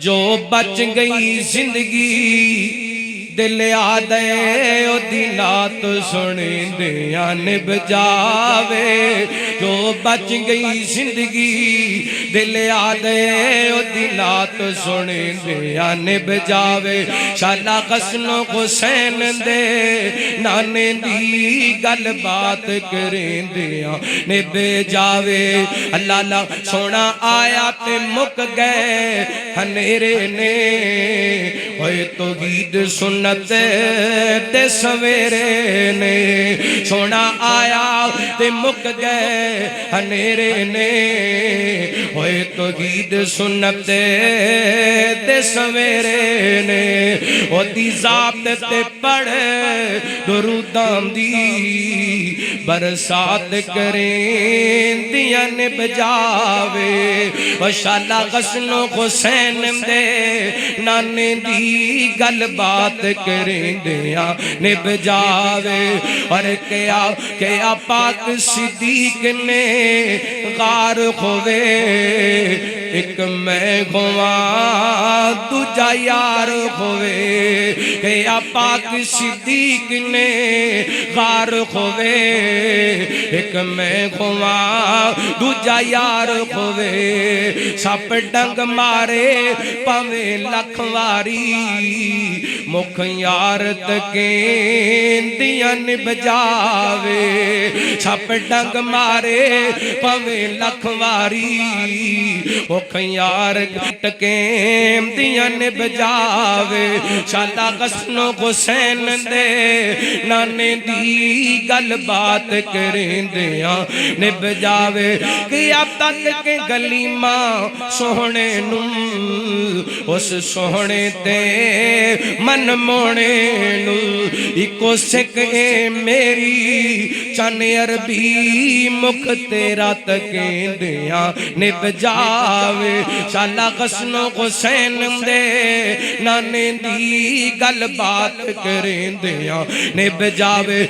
जो बच गई जिंदगी दिल आदे ओदी नात सुन दिया निभ जावे। जो बच गई जिंदगी दिल आदे ओदी नात सुन दिया निभ जावे। शाला हसनो हुसैन दे नाने दी गल बात करें दिया निभ जावे। अल्लाह ला सोना आया ते मुक गए हनेरे ने होए तो गीत सुनत ते सवेरे ने। सोना आया ते मुक गए हनेरे ने होए तो गीत सुनत ते सवेरे ने। ओदी जात ते पढ़ दुरूदां दी बरसात करें दिया निभ जावे। ओ शाला हसनो हुसैन दे नाने दी गल बात करें दिया निभ जावे। और क्या पाक सिद्दीक ने गार होवे एक मैं होवा दूजा यार होवे। क्या पाक सिद्दीक ने गार होवे एक मैं होवा दूजा यार होवे। सप डंग मारे पवे लख वारी मुख यार तके दिया निभ जावे। सप डंग मारे पवे लख वारी मुख यार तके दिया निभ जावे। शाला हसनो हुसैन दे नाने दी गल बात करें दिया निभ जावे। कि अब तक के गलीमा सोहने नू उस सोहने ते मन मोने नू इको सिक ए मेरी चन अरबी मुख तेरा तके दिया निभ जावे। शाला हसनो हुसैन दे नाने दी गल बात करें दिया निभ जावे।